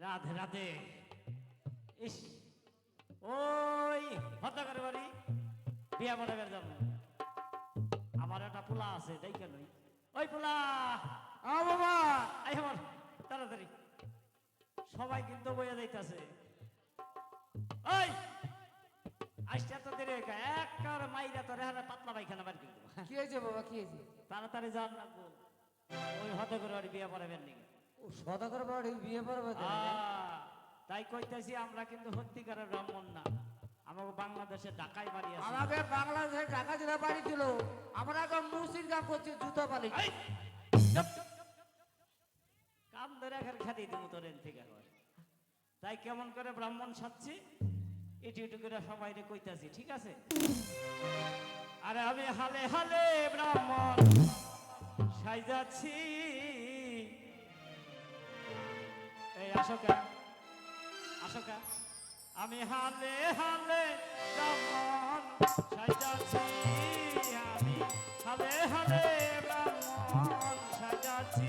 রাধে রাধে। ইস, ওই হত্যাকার বাড়ি বিয়া পড়াবার যাব। আমার একটা পোলা আছে, দেখে নই। ওই পোলা, বাবা আই আমার তাড়াতাড়ি। সবাই কিন্তু বইয়া যাইতাছে। ওই আইসটা তো দেরি হয়ে গেছে, একবার মাইরা তো রেহানা পাতলা পায়খানা বার কিন্তু। কি হয়েছে বাবা, কি হয়েছে? তাড়াতাড়ি যান লাগবো, ওই হত্যাকার বাড়ি বিয়া পড়াবেন নাকি। ও সদাগর বাড়ি বিয়ে পড়বে তো? তাই কইতেছি আমরা কিন্তু সত্যিকারের ব্রাহ্মণ না। আমাকে বাংলাদেশে ঢাকায় বাড়ি আছে। আমাকে বাংলাদেশে টাকা জেলা বাড়ি ছিল, আমরা এখন মুসির কাম করছি, জুতো পালি। এই, চুপ। কাম ধরে এখন খেতে দিব তোর এন থেকে আবার। তাই কেমন করে ব্রাহ্মণ সাজছি এটু এটু করে সবাই কইতাছি, ঠিক আছে? আরে আমি হালে হালে ব্রাহ্মণ সাইজাচ্ছি। এই আসোকা, আসোকা, আমি হালে হালে ব্রাহ্মণ সাইজাচ্ছি। আমি হালে হালে ব্রাহ্মণ সাইজাচ্ছি।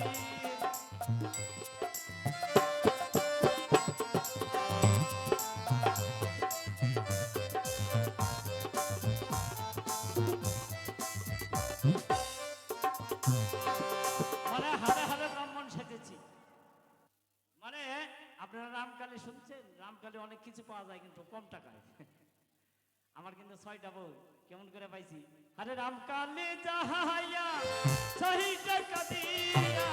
মানে হারে হারে ব্রাহ্মণ সেজেছি। মানে আপনারা রামকালী শুনছেন? রামকালী অনেক কিছু পাওয়া যায় কিন্তু কম টাকায়। আমার কিন্তু 6টা বউ কেমন করে পাইছি। আরে রামকালী যাহাইয়া 6 টাকা দিয়া,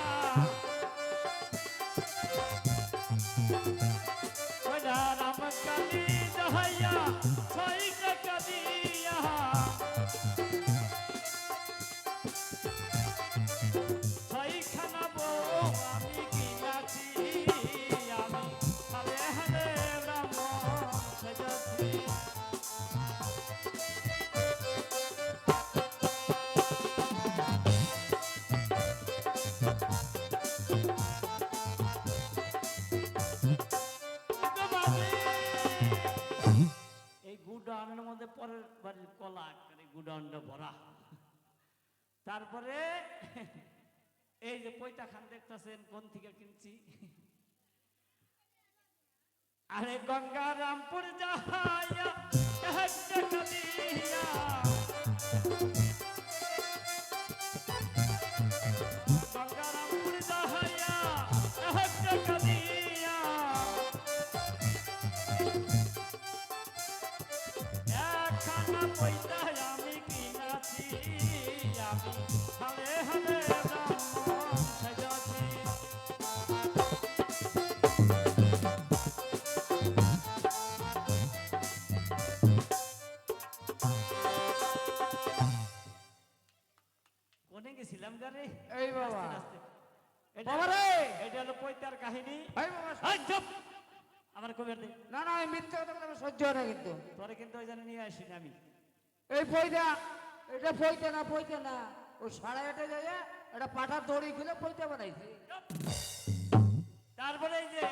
ওই না রামকালী যাহাইয়া 6 টাকা দিয়া, 6খানা বউ আমি কিনাছি। আমি হালে হালে ব্রাহ্মণ সেজেছি। এই গুডাউনের মধ্যে পরের বাড়ির কলা আকারে গুডাউনটা ভরা। তারপরে এই যে পয়তা খান দেখতেছেন কোন থেকে কিনছি। আরে গঙ্গারামপুর যাহাইয়া 1 টাকা দিয়া, গঙ্গারামপুর যাহাইয়া 1 টাকা দিয়া, একখানা পয়তা আমি কিনাছি। আমি হালে হালে ব্রাহ্মণ সেজেছি। কোনে গেছিলাম গারে? এই বাবা, আস্তে আস্তে। এটা বাবা রে! এটা হলো পয়তার কাহিনী। এই বাবা, এই চুপ! আমার কবির দে। না না, আমি মিথ্যা কথা বলে আমার সহ্য হয় না কিন্তু। তোরে কিন্তু ওই জন্য নিয়ে আসিনি আমি। এই পয়দা, এটা পয়তে না, পয়তে না, ওই 8:30 যায় এটা পাঠার দড়ি খুলে পয়তে বানাইছে। তারপরে এই যে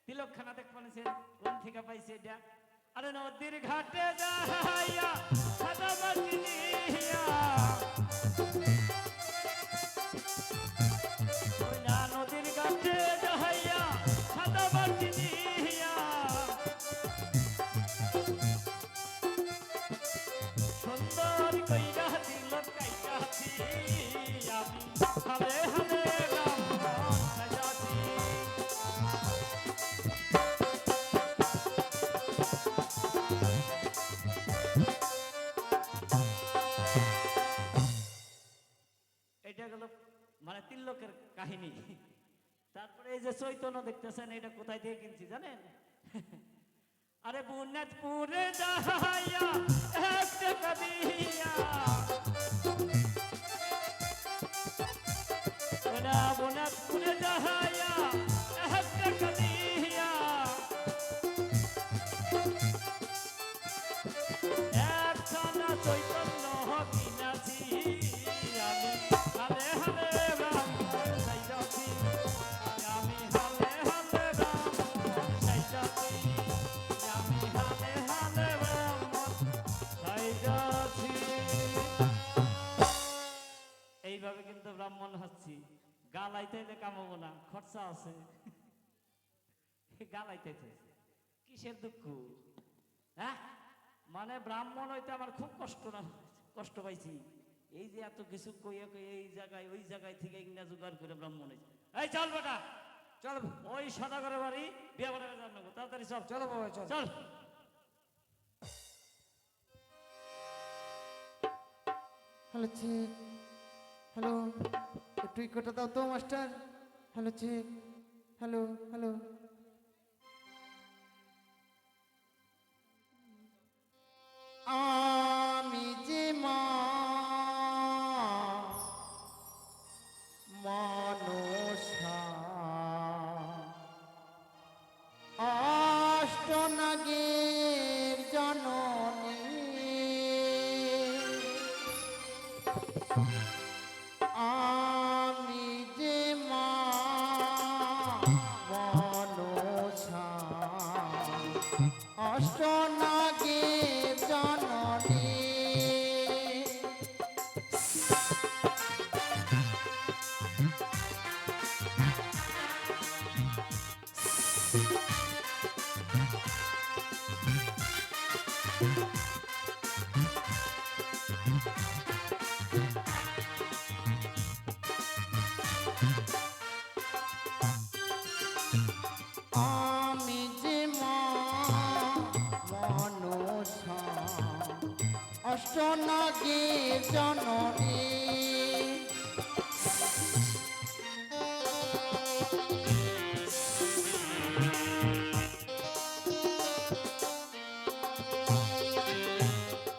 তিলকখানা দেখ পানিছে কোন থেকে পাইছে এটা? আরে নদীর ঘাটে যাইয়া সাদা মাটি নিয়া, ওই না নদীর ঘাটে যাইয়া সাদা মাটি নিয়া, সুন্দর কইরা তিলক কাইটাছি। আমি হালে হালে ব্রাহ্মণ সাজাছি। এটা গেল মানে তিলকের কাহিনী। তারপরে এই যে চৈতন্য দেখতেছেন, এটা কোথায় থেকে কিনছি জানেন? আরে বুনাদপুরে যাইয়া 1 টাকা দিয়া, ওরা বুনাদপুরে যাইয়া 1 টাকা দিয়া, একখানা চৈতন্য কিনাছি। আমি হালে হালে ব্রাহ্মণ সাইজাছি। আমি হালে হালে ব্রাহ্মণ সাইজাছি। আমি হালে হালে ব্রাহ্মণ সাইজাছি। এইভাবে কিন্তু ব্রাহ্মণ হচ্ছি। গালাইতে কামাবো না, খরচা আছে। গালাইতেছে কিসের দুঃখ? হ্যাঁ, মানে ব্রাহ্মণ হইতে আমার খুব কষ্ট পাইছি। এই যে এত কিছু কইয়া কইয়া এই জায়গায় ওই জায়গায় থেকে ইংরেজ জোগাড় করে ব্রাহ্মণ হয়েছে। এই চল বেটা, চল ওই সদাগরের বাড়ি বিয়ে বাড়াবে জানবো, তাড়াতাড়ি সব চলো বাবা চল। চল। হ্যালো চেক, হ্যালো, একটু ইকোটা দাও তো master. Hello check, hello hello. আমি যে মনসা অষ্টনাগের জননী, আমি যে মনসা অষ্টনাগের জননী। আমি যে মনসা অষ্টনাগের জননী,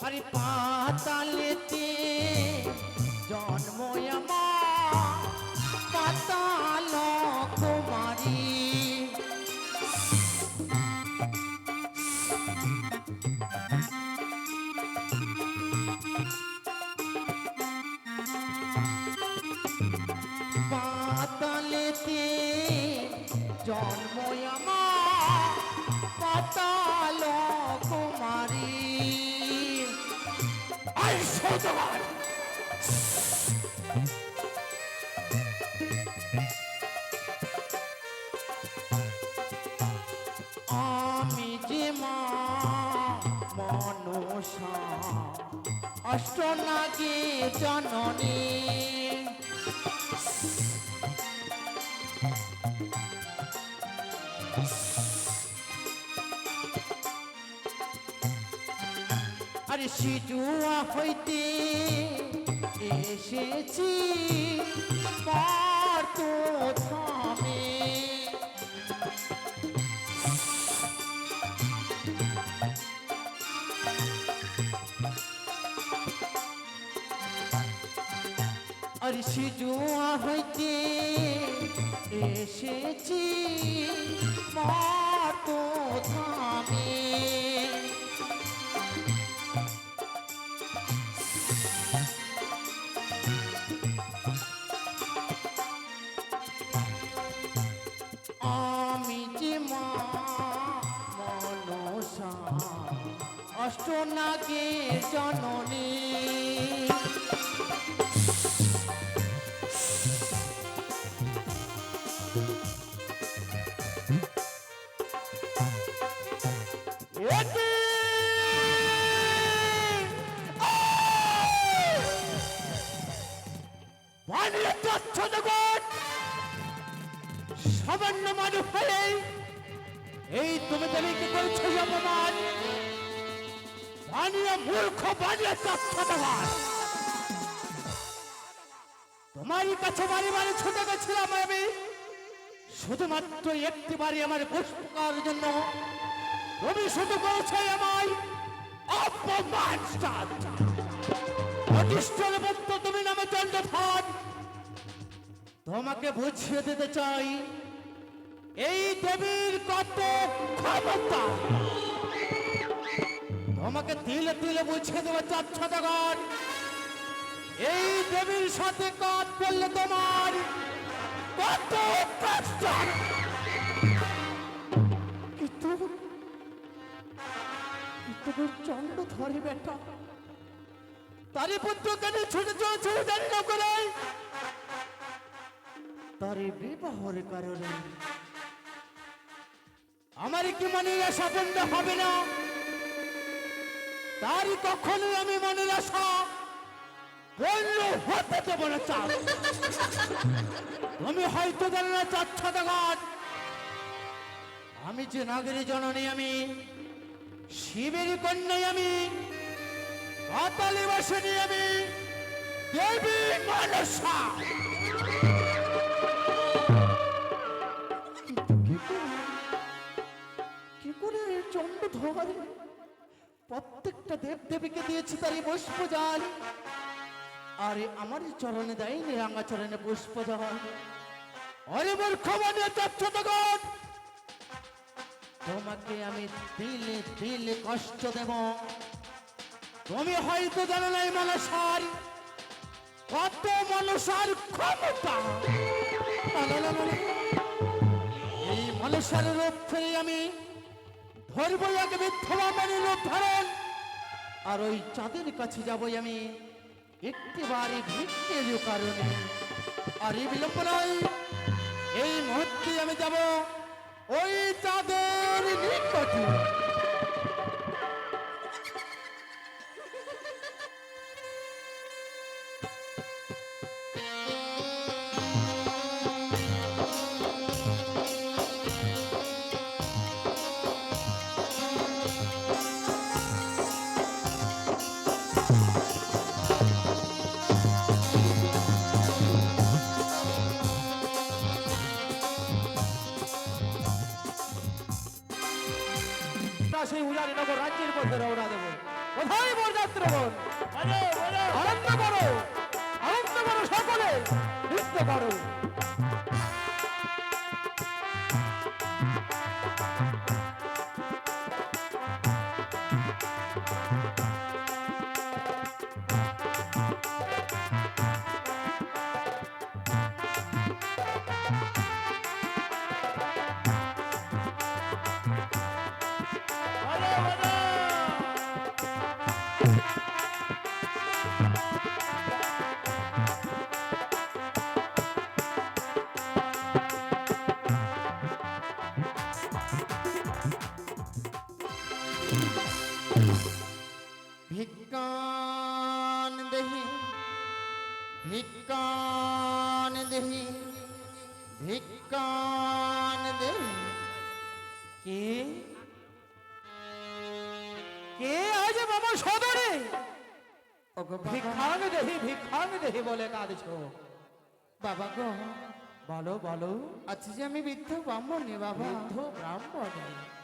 আরে পাতালেতে জন্ম আমার, পাতাল কুমারী। পাতালেতে জন্ম আমার, পাতাল কুমারী। আই সদাগর, আমি যে মনসা অষ্টনাগে জননী, আরে সিজুয়া হইতে এসেছি পার্থ ধামে, আর সিজুয়া হইতে এসেছি পার্থ ধামে। আমি যে মনসা অষ্টনাগে জননী, সামান্য মানুষ হয়ে এই তুমি দেবীকে করছো অপমান, বানিয়ে মূর্খ, বানিয়ে তথ্যবান। তোমারই কাছে বাড়ি বাড়ি ছুটে গেছিলাম আমি শুধুমাত্র একটি বাড়ি আমার পুষ্পকার জন্য। তুমি শুধু করেছো আমায় অপমান। অতিষ্ঠের মধ্য তুমি নামে চন্দ্রফান, তোমাকে বুঝিয়ে দিতে চাই এই দেবীর কত ক্ষমতা। তোমাকে তিলে তিলে বুঝিয়ে দেবে চাচ্ছাদাগর, এই দেবীর সাথে কাজ করলে তোমার কত কষ্ট। কিন্তু চন্ড ধরে বেটা, তারই পুত্রকে নিয়ে ছুটে চলেছে জানি না করে, তার বিবাহের কারণে আমার কি মনের আশা পূর্ণ হবে না? তারই কখনোই আমি মনের আশা পূর্ণ হতে দেব না। চাঁদ, তুমি হয়তো জানো না চাঁদ সদাগর, আমি যে নাগরী জননী, আমি শিবের কন্যাই, আমি পাতালি বাসিনী, আমি দেবী মনসা। কি করে চন্ড ধরে প্রত্যেকটা দেব দেবীকে দিয়েছি তারই পুষ্প জল, আরে আমার চরণে দেয়নি রাঙা চরণে পুষ্প জল। আরে মূর্খ মানে তত্ত্বগণ, তোমাকে আমি দিলে দিলে কষ্ট দেব। তুমি হয়তো জানো না এই মনসার কত মনসার ক্ষমতা। এই মনসার রূপ ফিরে আমি ধরবো এক মিথ্যাবানের রূপ ধারণ, আর ওই চাঁদের কাছে যাবই আমি একটিবারে ভিক্ষের কারণে। আর এই বিলম্ব নয়, এই মুহূর্তে আমি যাব ওই চাঁদের নিকটে। সেই উজানি নগর রাজ্যের পথে রওনা দেব। কোথায় বরযাত্রগণ? আনন্দ করো, আনন্দ করো, সকলে নৃত্য করো। ভিক্ষান দেহি, ভিক্ষান দেহি, ভিক্ষান দেহি। কে কে আজ বাবা সদরে ভিক্ষাং দেহি, ভিক্ষাং দেহি বলে কাঁদছ? বাবা গো, বলো বলো। আচ্ছা যে আমি বৃদ্ধ ব্রাহ্মণী বাবা, বৃদ্ধ ব্রাহ্মণ?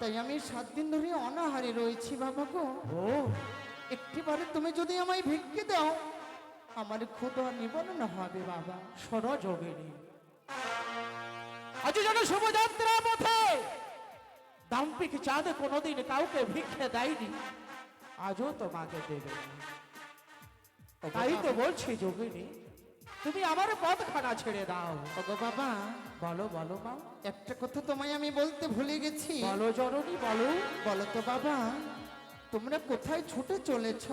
তাই আমি 7 দিন ধরে অনাহারে রয়েছি বাবা গো। ও, একটিবারে তুমি যদি আমায় ভিক্ষে দাও, আমার ক্ষুধা নিবারণ হবে বাবা। শোনো যোগিনী, আজ যেন শুভযাত্রা পথে দাম্পিক চাঁদ কোনোদিন কাউকে ভিক্ষে দেয়নি, আজও তোমাকে দেবে না। তাই তো বলছি যোগিনী, তুমি আমার পথখানা ছেড়ে দাও। ওগো বাবা, বলো বলো মা। একটা কথা তোমায় আমি বলতে ভুলে গেছি। বলো জননী বলো। বলো তো বাবা, তোমরা কোথায় ছুটে চলেছ?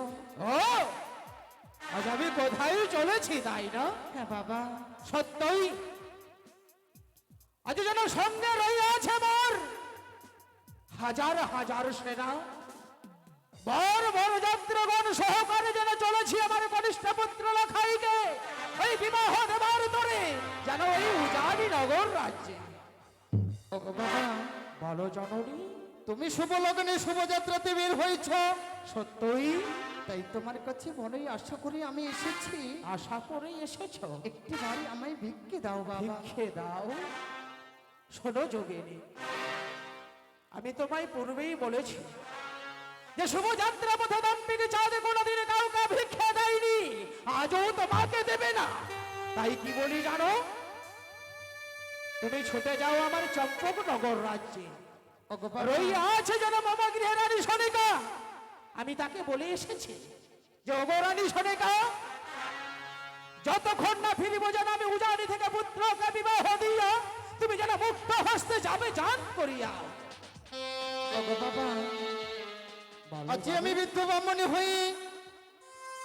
ও, আজ আমি কোথায় চলেছি তাই না? হ্যাঁ বাবা। সত্যই আজ যেন সঙ্গে রয়ে আছে মোর হাজার হাজার সেনা, বড় বড় যাত্রগণ সহকারে যেন চলেছি আমার কনিষ্ঠ পুত্র লখাইকে ওই বিবাহ দেবার তরে যেন ওই উজানি নগর রাজ্যে। ওগো বাবা, বলো জননী। তুমি শুভ লগ্নে শুভযাত্রাতে বের হয়েছ। সত্যই তাই তোমার কাছে বড়ই আশা করি আমি এসেছি। আশা করে এসেছ? একটি বাড়ি আমায় ভিক্ষে দাও বাবা। ভিক্ষে দাও? শোনো যোগিনী, আমি তোমায় পূর্বেই বলেছি যে শুভযাত্রা পথে দাম্পিক চাঁদ কোনোদিন কাউকে ভিক্ষে দেয়নি, আজও তোমাকে দেবে না। তাই কি বলি জানো? তুমি ছুটে যাও আমার চম্পক নগর রাজ্যে। ওগো বাবা, রইয়া আছে যেন মামা গৃহের রানী সনিকা। আমি তাকে বলে এসেছি যে ওগো রানী সনিকা, যতক্ষণ না ফিরিব যেন আমি উজানি থেকে পুত্রকে বিবাহ দিয়া তুমি যেন মুক্ত হস্তে যাবে জান করিয়া। ওগো বাবা, আজ আমি বৃদ্ধ ব্রাহ্মণী হই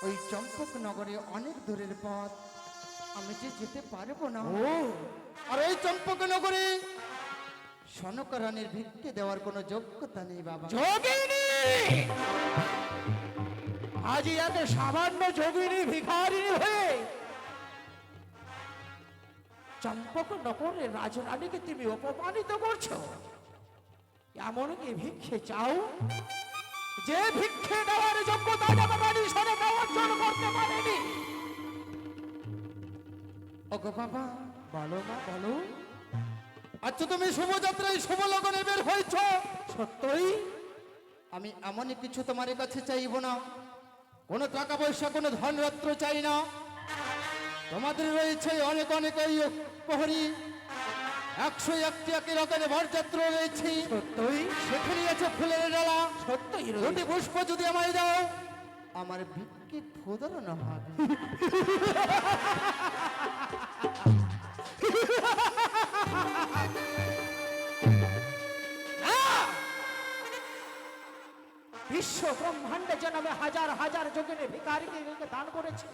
ওই চম্পক নগরে অনেক দূরের পথ, আমি যে যেতে পারবো না। ও, আর ওই চম্পক নগরে সনকরানের ভিক্ষে দেওয়ার কোনো যোগ্যতা নেই বাবা। যোগিনী, আজই এত সামান্য যোগিনী ভিখারিনী হয়ে চম্পক নগরের রাজরানীকে তুমি অপমানিত করছো। এমনকি ভিক্ষে চাও, যে ভিক্ষে দেওয়ার যোগ্যতা রানী সনকা অর্জন করতে পারেনি। ওগো বাবা, বলো মা বলো, আচ্ছা তুমি শুভযাত্রায় শুভ লগনে বের হয়েছ, সত্যই? আমি এমনই কিছু তোমার কাছে চাইব না, কোনো টাকা পয়সা, কোনো ধনরত্ন চাই না। তোমাদের রয়েছে অনেক অনেক এই প্রহরী, 101টি একই রকমের বরযাত্রা রয়েছে, সত্যই? সেখানে আছে ফুলের ডালা। সত্যই যদি পুষ্প যদি আমায় দাও, আমার ভিক্ষে ক্ষুধারণ হবে। বিশ্ব ব্রহ্মাণ্ডে যেন আমি হাজার হাজার যোগিনী ভিখারিকে দান করেছি,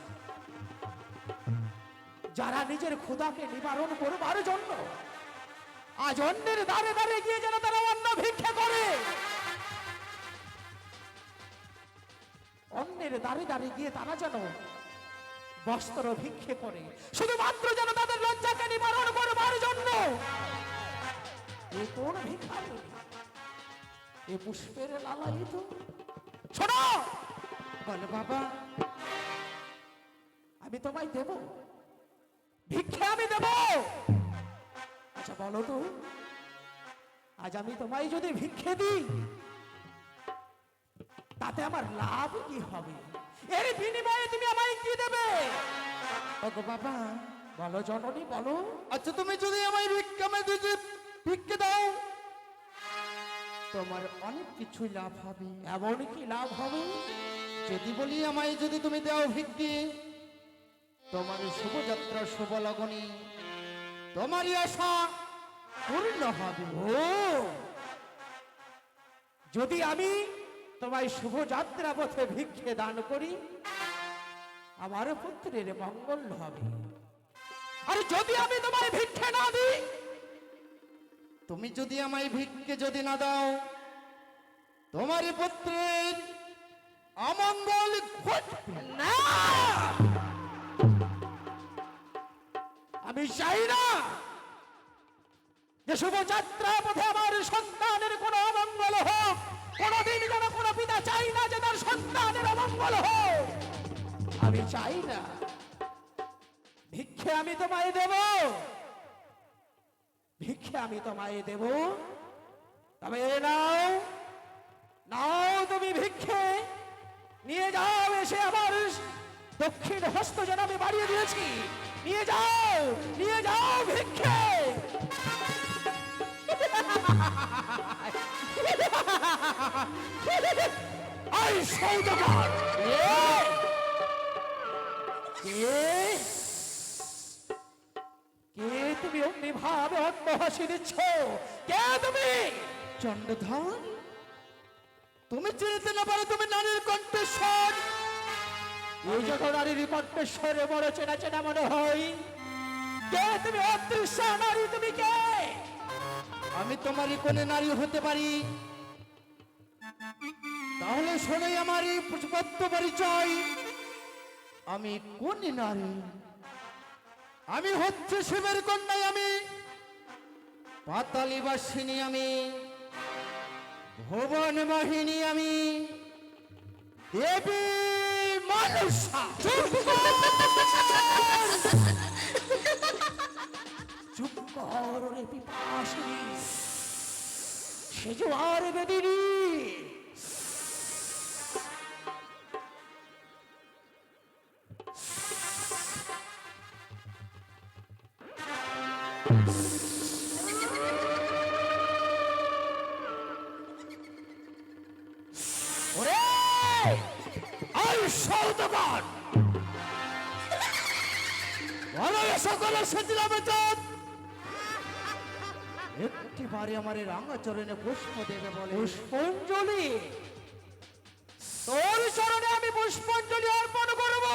যারা নিজের ক্ষুধাকে নিবারণ করবার জন্য আজ অন্যের দ্বারে দ্বারে গিয়ে যেন তারা অন্ন ভিক্ষা করে, অন্যের দ্বারে দ্বারে গিয়ে তারা যেন বস্ত্র ভিক্ষে করে, শুধুমাত্র যেন তাদের লজ্জাকে নিবারণ করবার জন্য। এ কোন ভিখারি? এ পুষ্পের লালায়িত। শোনো, বলো বাবা, আমি তোমায় দেব ভিক্ষে, আমি দেব। আচ্ছা বলো তো, আজ আমি তোমায় যদি ভিক্ষে দিই, তাতে আমার লাভ কি হবে? এর বিনিময়ে তুমি আমায় কি দেবে? ওগো বাবা, বলো জননী বলো। আচ্ছা তুমি যদি আমায় ভিক্ষে দাও, তোমার অনেক কিছুই লাভ হবে। এমন কি লাভ হবে? যদি বলি আমায় যদি তুমি দাও ভিক্ষে, তোমার শুভযাত্রা শুভ লগনে তোমারই আশা পূর্ণ হবে। ও, যদি আমি তোমায় শুভযাত্রা পথে ভিক্ষে দান করি, আমার পুত্রের মঙ্গল হবে। আর যদি আমি তোমায় ভিক্ষে না দিই, তুমি যদি আমায় ভিক্ষে যদি না দাও, তোমারই পুত্রের অমঙ্গল ঘটবে। না, আমি চাই না যে শুভযাত্রা পথে আমার সন্তানের কোনো অমঙ্গল হোক। কোনদিন যেন কোনো পিতা চাই না যে তার সন্তানের অমঙ্গল হোক। আমি চাই না। ভিক্ষে আমি তোমায় দেব, ভিক্ষে আমি তোমায় দেব। তবে নাও, নাও তুমি ভিক্ষে নিয়ে যাও। এসে আবার দক্ষিণ হস্ত যেন আমি বাড়িয়ে দিয়েছি, নিয়ে যাও, নিয়ে যাও ভিক্ষে। আই সৌদাগর, কে তুমি অমনি ভাবে অন্য হাসি দিচ্ছ? কে তুমি? চন্দ্রধন, তুমি চিনতে না পারো তুমি নারীর কণ্ঠস্বর। এই যখন নারীর কণ্ঠস্বরে বড় চেনা চেনা মনে হয়। কে তুমি? অদৃশ্য নারী তুমি কে? আমি তোমারই কোনে নারী হতে পারি, তাহলে শোনাই আমার এই সত্য পরিচয়। আমি কোন নারী? আমি হচ্ছে শিবের কন্যাই, আমি পাতালি বাসিনী, আমি ভুবন মোহিনী, আমি দেবী মনসা। চুপ কর রে পিপাসিনী, সেজোয়ার বেদিনী। ওরে আই সৌদাগর, বলো এ সকলে সেদিলাম চাঁদ, একটিবারে আমার এই রাঙা চরণে পুষ্প দেবে বলে। পুষ্পাঞ্জলি? তোর চরণে আমি পুষ্পাঞ্জলি অর্পণ করব?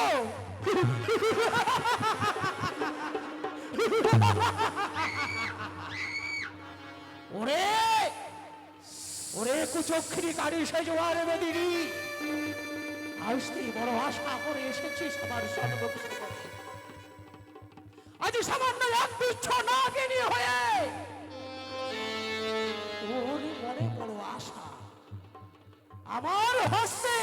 ওরে ওরে কুচক্ষরি কারি সেজোয়ার বেদিনী, আজ তুই বড় আশা করে এসেছিস আমার সর্বস্ব করে। আজ সামান্য এক তুচ্ছ নাগিনী হয়ে ওর মনে বড় আশা, আমার হস্তে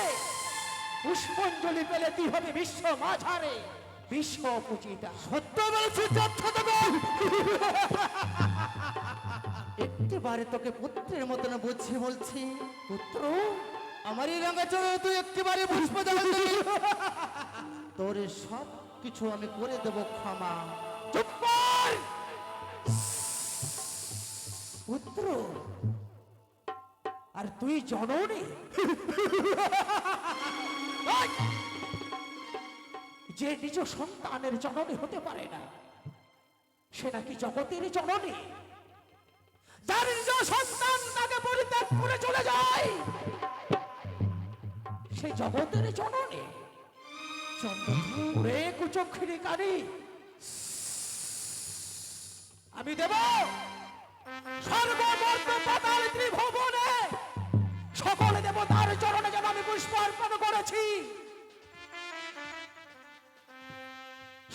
পুষ্পাঞ্জলি পেলে তুই হবে বিশ্ব মাঝারে বিশ্ব পূজিতা। সত্য বলছি একটিবারে তোকে পুত্রের মতন বুঝছি বলছি, পুত্র আমার এই রাঙা চড়ে তুই একটিবারে পুষ্প জল দিবি, তোর সব কিছু আমি করে দেব ক্ষমা। চুপ কর! পুত্র আর তুই জননী, যে নিজ সন্তানের জননী হতে পারে না সে নাকি জগতের জননী? যার নিজ সন্তান তাকে পরিত্যাগ করে চলে যায় সে জগতের জননী? চন্দ্রে কুচক্ষিণী কারি, আমি দেব সর্বমর্ত পাতাল ত্রিভুবনে সকলে দেবতার চরণে যেন আমি পুষ্প অর্পণ করেছি,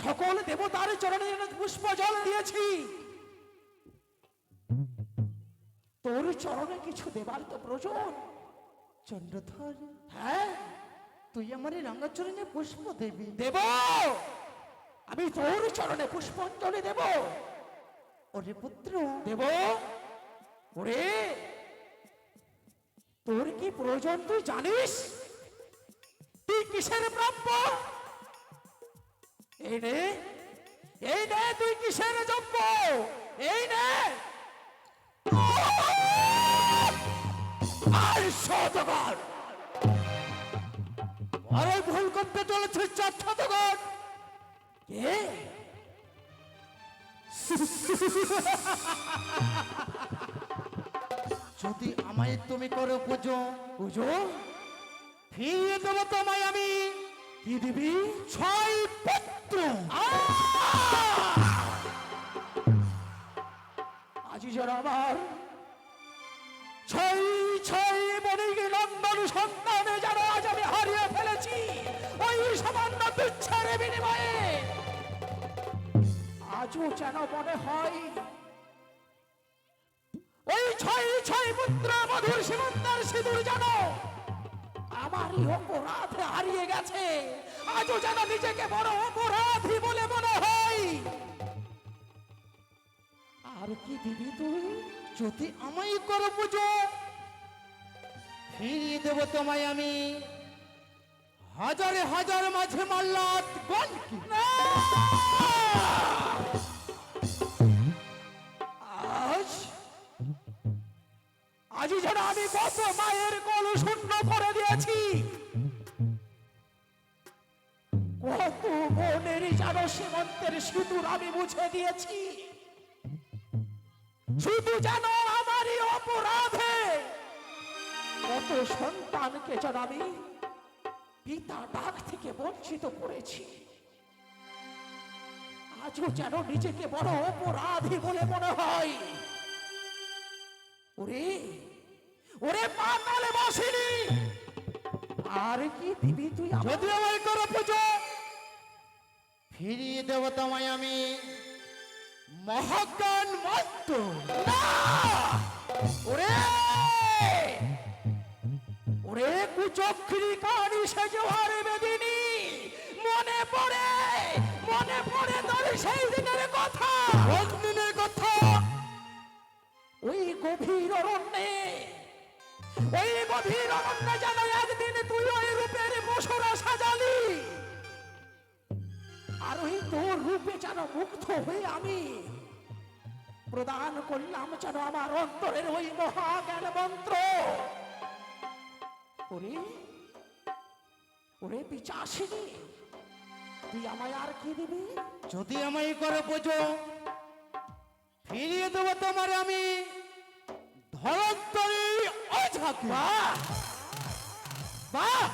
সকল দেবতার চরণে যেন পুষ্প জল দিয়েছি, তোর চরণে কিছু দেবার তো প্রয়োজন। চন্দ্রধর, হ্যাঁ তুই আমার এই রাঙা চরণে পুষ্প দেবি। দেব, আমি তোর চরণে পুষ্পাঞ্জলি দেব। ওরে পুত্র, দেব। ওরে তোর কি প্রয়োজন তুই জানিস? তুই কিসের প্রাপ্য? এই নে, এই নে, তুই কিসের যোগ্য? এই নে আর শতগণ, আরে ভুল করতে চলেছে চার কে? যদি আমায় তুমি করো পুজো, পুজো ফিরিয়ে দেবো তোমায় আমি কি দিবি? 6 পুত্র। আজি যারা আমার ছয় ছয় বণিক নন্দন সন্তানে যারা আজ আমি হারিয়ে ফেলেছি ওই সামান্য তুচ্ছের বিনিময়ে, আজও যেন মনে হয় ওই ছয় ছয় পুত্র মধুর সীমন্তের সিঁদুর যেন আমারই অপরাধে হারিয়ে গেছে। আজও যেন নিজেকে বড় অপরাধী বলে মনে হয়। আর কি দিবি তুই? যদি আমায় করো পুজো, ফিরিয়ে দেবো তোমায় আমি হাজারে হাজার মাঝে মাল্লাত গলকি। আজ আজই যেন আমি কত মায়ের কোল শূন্য করে দিয়েছি, কত বোনের যেন সীমন্তের সিঁদুর আমি মুছে দিয়েছি, শুধু যেন আমারই অপরাধে কত সন্তানকে যেন আমি পিতা ডাক থেকে বঞ্চিত করেছি। আজও যেন নিজেকে বড় অপরাধী বলে মনে হয়। ওরে ওরে পাতালে বসিনি, আর কি দিবি তুই? যদি আমায় করো পুজো, ফিরিয়ে দেবো তোমায় আমি মহাজ্ঞান মন্ত্র। ওরে ওরে কুচক্ষরি কারি সেজোয়ারে বেদিনী, মনে পড়ে তোর সেই দিনের কথা। কোন দিনের কথা? ওই গভীর অরণ্যে যেন একদিন তুই ওই রূপের মশরা সাজালি, আর ওই তোর রূপে যেন মুগ্ধ হয়ে আমি প্রদান করলাম যেন আমার অন্তরের ওই মহাজ্ঞান মন্ত্র। ওরে ওরে পিচাসিনী, তুই আমায় আর কি দিবি? যদি আমায় করো পুজো, ফিরিয়ে দেবো তোমার আমি ধরন্তরী অঝাকে। বাহ বাহ,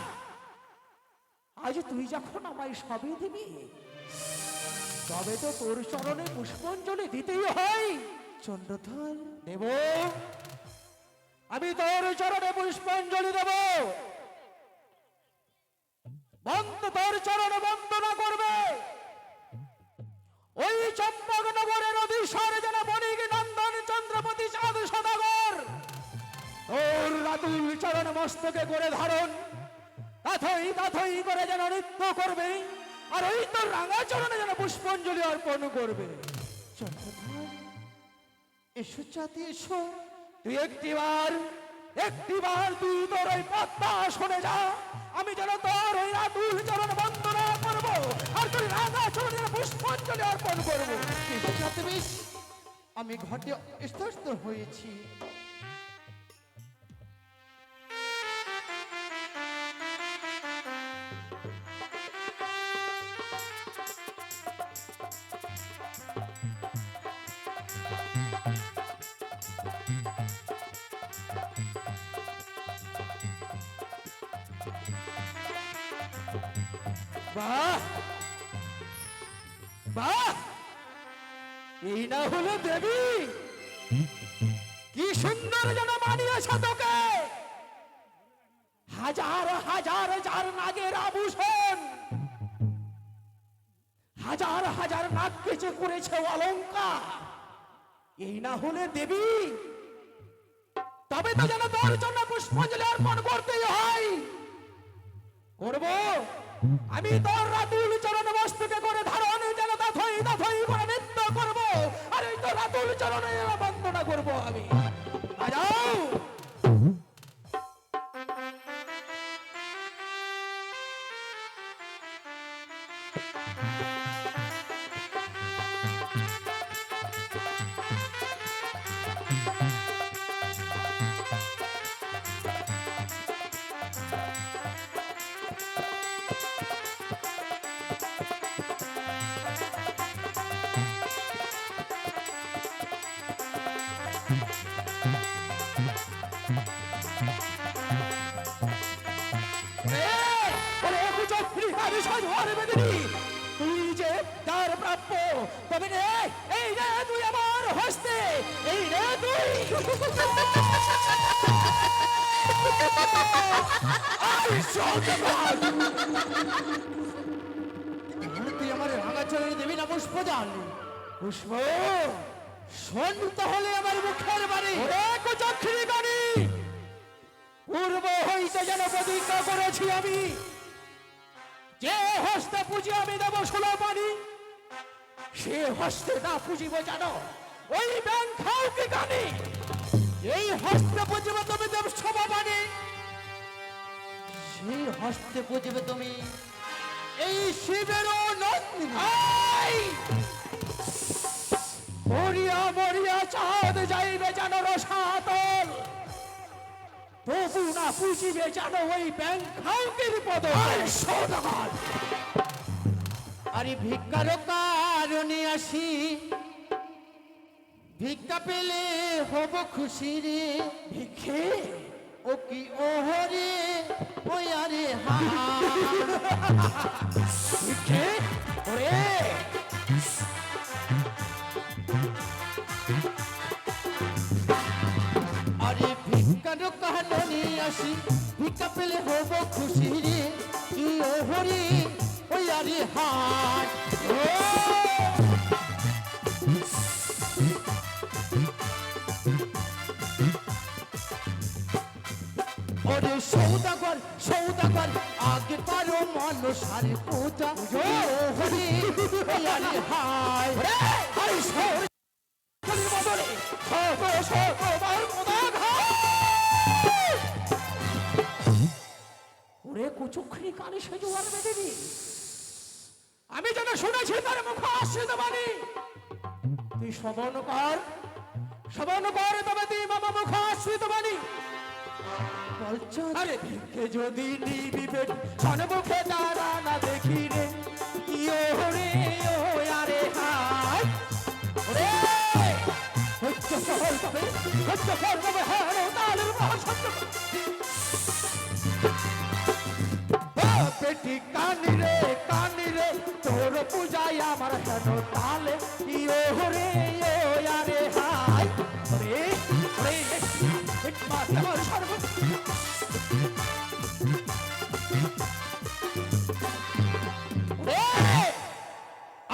আজ তুই যখন আমায় সবই দিবি তবে তো তোর চরণে পুষ্পাঞ্জলি দিতেই হয়। চন্দ্রধর, দেব আমি তোর চরণে পুষ্পাঞ্জলি দেব। তোর চরণে বন্দনা করবে ওই চম্পকনগরের অধীশ্বর যেন বণিক নন্দন চন্দ্রপতি চাঁদ সদাগর তোর রাতুল চরণ মস্তকে করে ধারণ তাথই তাথই করে যেন নৃত্য করবে, আর ওই তোর রাঙা চরণে যেন পুষ্পাঞ্জলি অর্পণ করবে। এসো চাঁদি এসো, তুই একটিবার তুই তোর ওই পদ্মা শুনে যা, আমি যেন তোর ওই রাতুল চরণ বন্দনা করব, আর তুই রাঙা চরণে যেন পুষ্পাঞ্জলি অর্পণ করবো। আমি ঘটে স্তস্ত হয়েছি। বাহ বাহ, এই না হলো দেবী, কি সুন্দর যেন মানিয়েছ তোকে। হাজার হাজার যার নাগের আভূষণ, হাজার হাজার নাগ কেচে করেছে অলঙ্কার, এই না হলে দেবী, তবে তো যেন তোর জন্য পুষ্পাঞ্জলি অর্পণ করতেই হয়। করব আমি তোর রাতুল চরণ বস্তুকে করে ধারণ যেন তাথই তাথই করে নৃত্য করব, আর এই তোর রাতুল চরণে বন্দনা করব আমি। যাও তুই যে তার প্রাপ্য, তবে রে এই রে তুই আমার হস্তে, এই রে তুই তুই আমার রাঙা চরণে দেবী না পুষ্প জানলি। পুষ্প শোন তাহলে আমার মুখের বাণী, কুচক্ষরী গানি পূর্ব হইতে যেন প্রতিজ্ঞা করেছি আমি, যে হস্তে পুজি আমি দেব ষোলো পানি, সে হস্তে না পুজিব জানো ওই ব্যাং খাও কি গানি। এই হস্তে পুজিবে তুমি দেব সভা পানি, সেই হস্তে পুজিবে তুমি এই শিবের নন্দিনী। মরিয়া মরিয়া চাঁদ যাইবে জানো রসাতল, তবু না পুজিবে জানো ওই ব্যাংক খাউকের পদ। আরে ভিক্ষার কারণে আসি, ভিক্ষা পেলে হব খুশি রে। ভিক্ষে ও কি ওহরে ওই আরে হা ভিক্ষে ওরে আরে ভিক্ষার কারণে আসি, ভিক্ষা পেলে হব খুশি রে। কি ওহরে ওই আরে হাট ওরে সৌদাগর সৌদাগর আগে পারো মানুষ আরে পূজা ওহরে ওই আরে হায় হায় সৌর বদলে সব সব আমার ওরে কুচুক্ষরি কানে সে জোয়ার বেঁধেনি, আমি যেন শুনেছি তার মুখ আশ্রিত বাণী। তুই শ্রবণ কর তবে তুই মামা মুখ আশ্রিত বাণী। আরে ভিক্ষে যদি নিবিবে সনমুখে তারা না দেখি রে, ইয়ো রে ও আরে হায় রে হচ্ছে সহল তবে হচ্ছে ফর্মবে হারো তালের মহাসত্য পেটি কানি রে তোর পূজায় আমার হেন তালে ইয়ো রে ও আরে হায় রে রে আমার সর্ব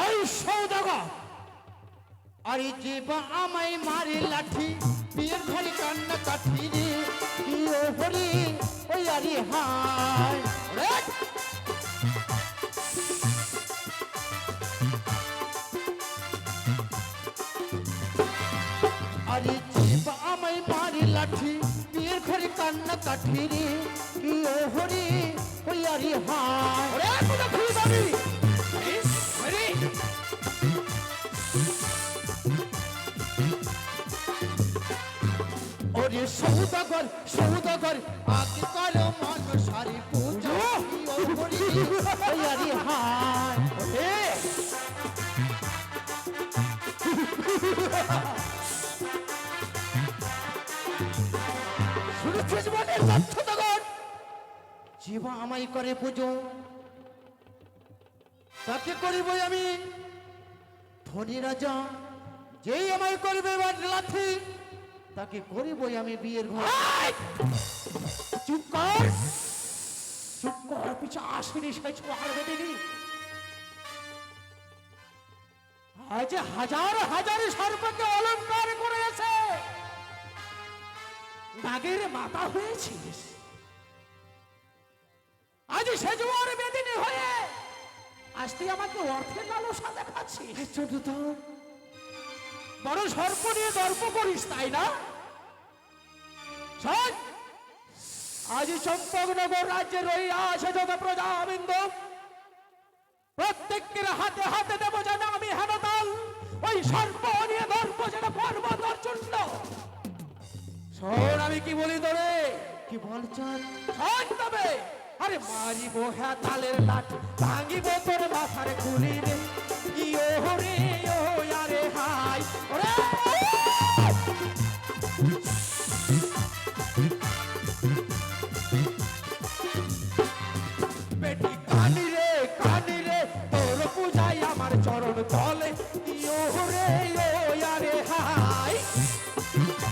এই সৌদাগর, আরে যে বা আমায় মারে লাঠি, বিয়ের ঘরে কান্না কাঠি রে, কি ও হরি ওই আরে হায় রে। আরে যে বা আমায় মারে লাঠি, বিয়ের ঘরে কান্না কাঠি রে, কি ও হরি ওই আরে হায় রে। কোথা খুলে যাবি আরে ওরে সৌদাগর সৌদাগর, আগে কালো মানুষ সারি পুজো, আরে হায় এ শুনেছিস বলে সৌদাগর, জীবা আমায় করে পুজো, তাকে করিব আমি ধনী রাজা, যেই আমায় করবে লাঠি, তাকে করিবই আমি বিয়ের ঘর। চুপ কর, চুপ কর, পিছু আসেনি সেই ছোয়ার বেদিনি। আজ হাজার হাজার সর্পকে অলঙ্কার করেছে, নাগের মাথা হয়েছিস, আজ সেজুয়ার বেদিনী হয়ে আজ তুই আমাকে অর্থের লালসা দেখাচ্ছিস। বড় সর্প নিয়ে দর্প করিস তাই না? শোন, আজ চম্পকনগর রাজ্যে রইয়া আছে যত প্রজাবৃন্দ, প্রত্যেকের হাতে হাতে দেব যেন আমি হেনতাল, ওই সর্প নিয়ে দর্প যেন পর্বত অর্চুন্ন। শোন আমি কি বলি তোরে, কি বলছেন? শোন তবে, আরে মারিব হ্যাঁ তালের লাট, ভাঙিব তোর মাথার খুলি রে, ইয়ো রে ও আরে হাই ওরে। বেটি কানি রে তোর পূজাই আমার চরণ তলে, ইয়ো রে ও আরে হাই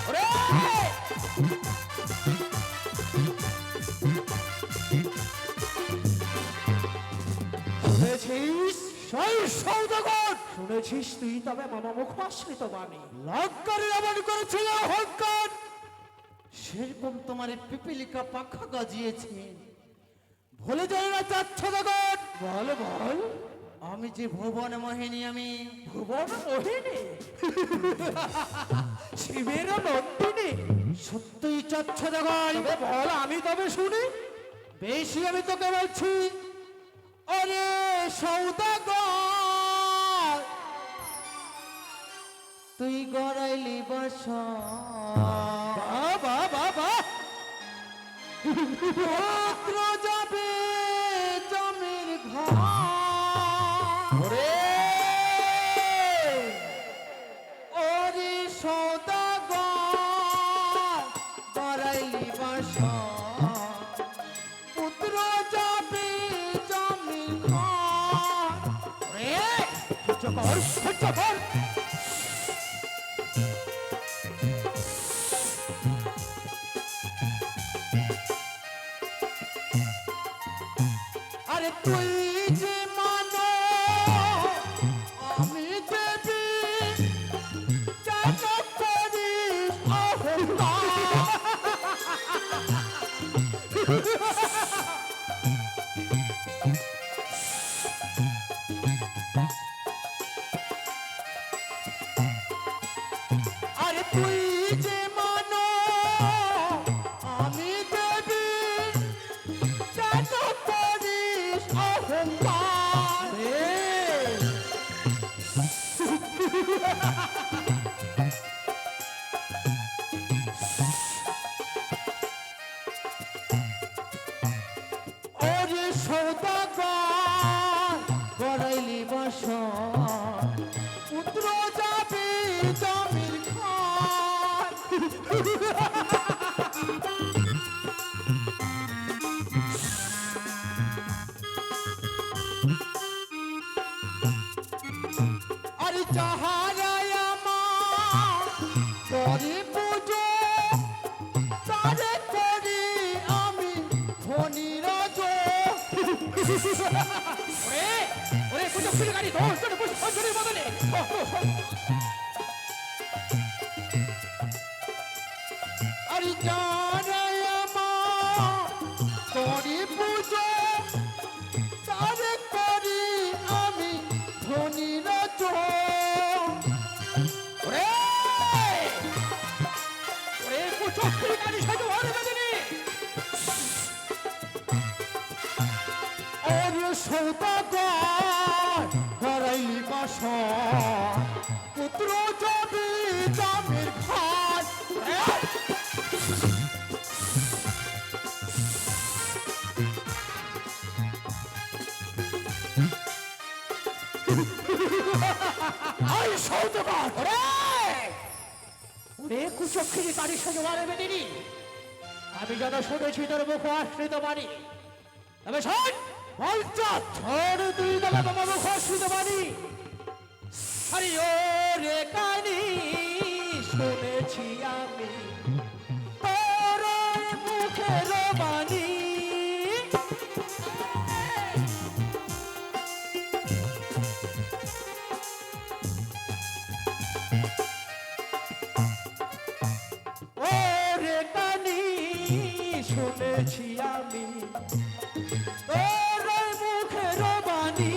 ওরে। শুনেছিস সেই সৌদাগর, শুনেছিস তুই তবে মামা মুখ আশ্রিত বাণী, লঙ্কারে এমন করেছিল অহংকার, সেরকম তোমার পিপিলিকা পাখা গাজিয়েছে, ভুলে যাই না চাচ্ছ জগৎ। বল বল, আমি যে ভুবন মোহিনী, আমি ভুবন মোহিনী, শিবের নন্দিনী, সত্যই চাচ্ছ জগৎ। তবে বল আমি তবে শুনি। বেশি আমি তোকে বলছি, আরে সৌদাগর, তুই গড়াইলি বাসা, বাবা বাবা, পুত্র যাবে জমির ঘর, ওরে সৌদাগর, গড়াইলি বাসা, পুত্র যাবে জমির ঘর। সহ্য কর, সহ্য কর। আরে তুই যে মানো আমি দেবী, কেন করিস অহংকার? আরে তুই যে মানো আমি দেবী, কেন করিস অহংকার? ওরে সৌদাগর, গড়াইলি বাসা, পুত্র যাবে জমির ঘর। আরে যাহারায় আমার করে পুজো, ওরে ওরে কুচক্রী গাড়ি ধর চলে পুষ্পাঞ্জলির বদলে আরে জানায় মা করি পুজো তারে করি আমি ধনী রাজ ওরে ওরে কুচক্রী গাড়ি সাজু আর বেদনি ওরে সৌদাগর গড়াইলি বাস পুত্র যাবি দামের ঘাট আই সৌদাগর ওরে ওরে কুচক্রী গাড়ি সাজু আর বেদনি আমি যেন শুনেছি তোর মুখ আশ্রিত বাণী তবে শোন বলছা ছোড় তুই তবে বাবা মুখ আশ্রিত বাণী আরে ও রে কানি শুনেছি আমি তোর মুখের বাণী ও রে কানি শুনেছি আমি তোর মুখের বাণী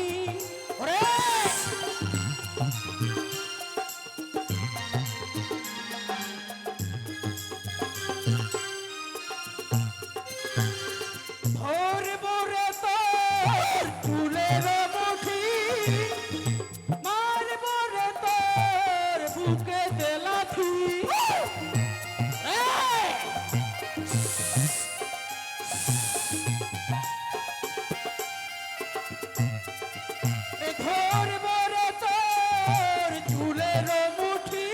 ওরে ভোর ভোরে তোর চুলের মুঠি মার ভোরে তোর বুকে দেলাথি ধর ভোরে তোর চুলের মুঠি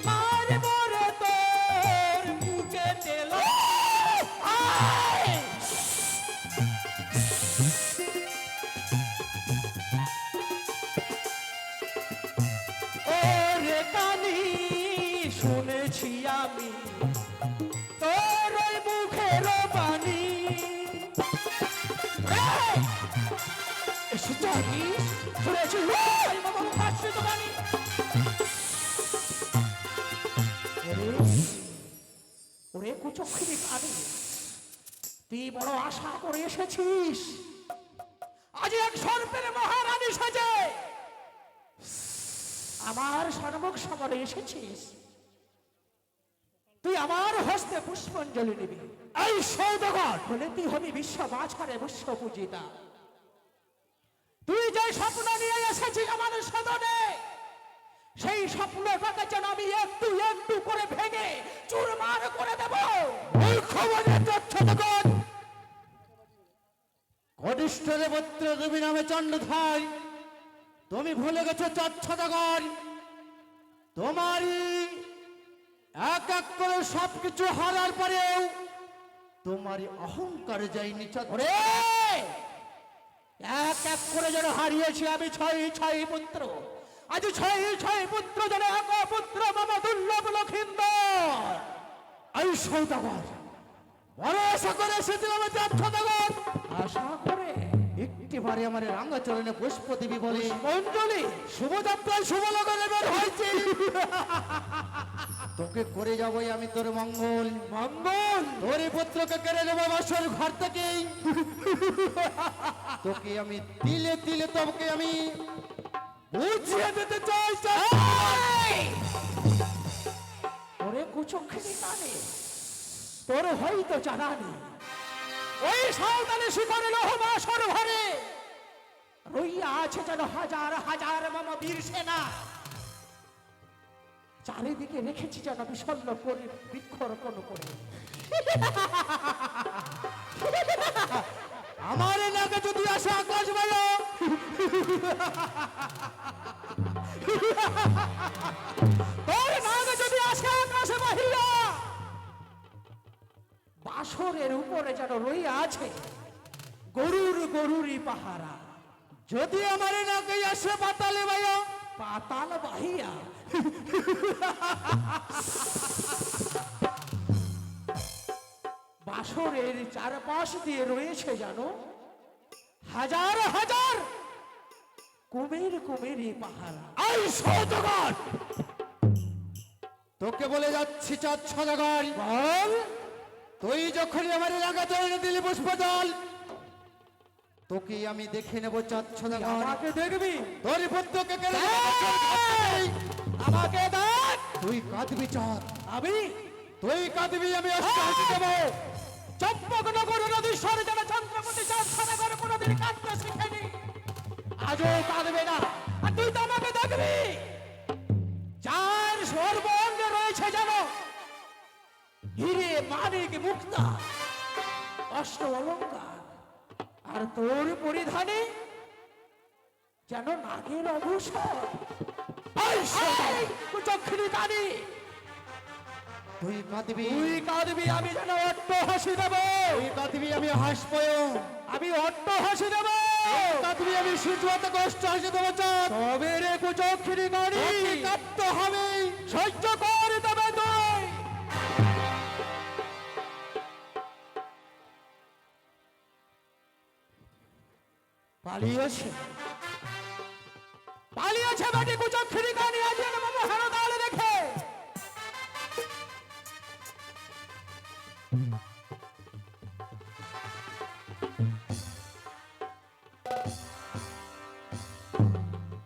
মার ভোরে তোর বুকে দেলাথি ওরে কানি শুনেছি আমি তোর ওই মুখের বাণী এসে জানিস শুনেছি ওই বাবা মুখ আশ্রিত বাণী ওরে কুচক্রী কানি তুই বড় আশা করে এসেছিস আজ এক সর্পের মহারানী সাজে আমার সন্মুখ সমরে এসেছিস তুই আমার হস্তে পুষ্পাঞ্জলি নিবি এই সৌদাগর বলে তুই হবি বিশ্ব মাঝারে বিশ্ব পূজিতা তুই যে স্বপ্ন নিয়ে এসেছিস আমার সদনে সেই স্বপ্নটাকে যেন আমি একটু একটু করে ভেঙে চুরমার করে দেব কনিষ্ঠরে পুত্র দেবী নামে চন্ডধার তুমি ভুলে গেছো চচ্ছদাগর তোমারই এক এক করে সবকিছু হারার পরেও তোমারই অহংকার যায়নি ওরে এক এক করে যেন হারিয়েছি আমি ছয় ছয় পুত্র আজ ছয় ছয় পুত্র যেন এক পুত্র মামা দুর্লভ লক্ষিন্দর এই সৌদাগর বড় আশা করে এসেছিলাম চচ্ছদাগর আশা করে একটিবারে আমার রাঙ্গাচরণে পুষ্প দেবী বলে মঞ্জলি শুভযাত্রায় শুভ লগনে বের হয়েছে তোকে করে যাবই আমি তোর মঙ্গল মঙ্গল তোর এই পুত্রকে কেড়ে নেবো বাসর ঘর থেকেই তোকে আমি তিলে তিলে তোকে আমি বুঝিয়ে দিতে চাই ওরে কুচক্ষিনী কানে তোর হয়তো জানা নেই ওই সাঁওতালি শিখরে লোহবাসর ঘরে রইয়া আছে যেন হাজার হাজার মাম বীর সেনা চারিদিকে রেখেছি যেন বিষণ্ণ করে বৃক্ষরোপণ করে আমার নাকে যদি আসে আকাশ বলো তোর নাকে যদি আসে আকাশে বাহিয়া বাসরের উপরে যেন রইয়া আছে গরুর গরুরই পাহারা যদি আমার নাকে আসে পাতালে ভাইয়া পাতাল বাহিয়া বাসরের চারপাশ দিয়ে রয়েছে জানো হাজার হাজার কুমির কুমিরি পাহারা। এই সৌদাগর, তোকে বলে যাচ্ছি চাঁদ সদাগর, বল। তুই যখনই আমার এলাকাতে এনে দিলি পুষ্পজল, তোকে আমি দেখে নেবো চাঁদ সদাগর। আমাকে দেখবি? তোর পুত্রকে কেড়ে এই! আমাকে দেখ। তুই কাঁদবি চাঁদ, আমি তুই কাঁদবি, আমি অস্ত্র হাতে দেবো। চম্পকনগর নদীর সরে যারা চন্দ্রপতি চাঁদ সদাগর কোনোদিন কাঁদতে শিখেনি, আজও কাঁদবে না। আর তুই তো আমাকে দেখবি, যার সর্বঙ্গে রয়েছে যেন হিরে মানিক মুক্তা অষ্ট অলঙ্কার, আর তোর পরিধানে যেন নাগের অবসর। কুচক্ষিণী কানি, তুই কাঁদবি, তুই কাঁদবি, আমি যেন অট্ট হাসি দেব। তুই কাঁদবি, আমি হাসবো। আমি অট্ট হাসি দেব। কাঁদবি, আমি সূর্যতে কষ্ট হাসি দেবো চাঁদ। তবে রে কুচক্ষিণী কানি, তোকে কাঁদতে হবে। সহ্য করে দেবে তুই। পালিয়েছে, পালিয়েছে বেটি কুচক্ষিণী কানি, আজ বাবু হারো তাহলে দেখে।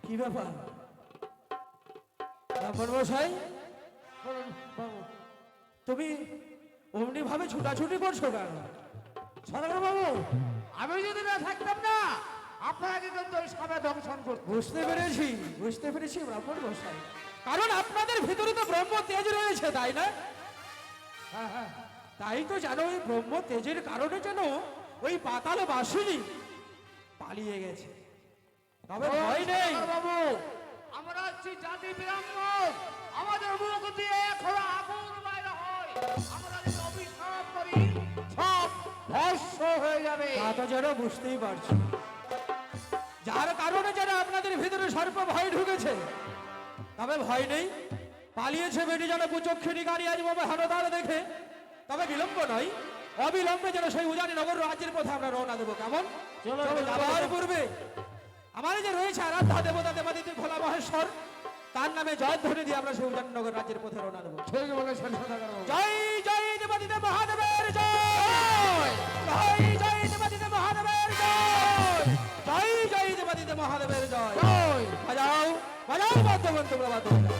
কি ব্যাপার ব্রাহ্মণ মশাই, তুমি অমনি ভাবে ছুটাছুটি করছো কেন? সদাগর বাবু, আমি যদি না থাকতাম না, আপনাকে কিন্তু ওই সবে দংশন করতো। বুঝতে পেরেছি, বুঝতে পেরেছি ব্রাহ্মণ মশাই, কারণ আপনাদের ভিতরে তো ব্রহ্ম তেজ রয়েছে, তাই না? তাই তো জানো, ওই ব্রহ্ম তেজের কারণে যেন ওই পাতাল বাসিনী পালিয়ে গেছে। তবে ভয় নেই বাবু, আমরা হচ্ছি জাতি ব্রাহ্মণ, আমাদের মুখ দিয়ে এখনো আগুন বাইরে হয়। আমরা যদি অভিশাপ করি, সব ভস্ম হয়ে যাবে। তা তো যেন বুঝতেই পারছি, যার কারণে যেন আপনাদের ভিতরে সর্প ভয় ঢুকেছে। তবে ভয় নেই, পালিয়েছে বেটি যেন কুচক্ষিণী কানি, আজ বাবা হারদার দেখে। তবে বিলম্ব নয়, অবিলম্বে যেন সেই উজানি নগর রাজ্যের পথে আমরা রওনা দেবো। কেমন? চলো, তবে চলো, যাবার চলো। পূর্বে আমার এই যে রয়েছে আরাধ্যা দেবতা দেবাদিতি ভোলা মহেশ্বর, তার নামে জয়ধ্বনি দিয়ে আমরা সেই উজানি নগর রাজ্যের পথে রওনা দেবো। ঠিক বলেছেন সদাগর বাবু। জয় জয় দেবাদিতে মহাদেবের জয়, জয় জয় দেবাদিতে মহাদেবের জয়, জয় জয় দেবাদিতে মহাদেবের জয়। জয়। বাজাও বাজাও বাদ্যযন্ত্র, তোমরা বাদ্য বাজাও।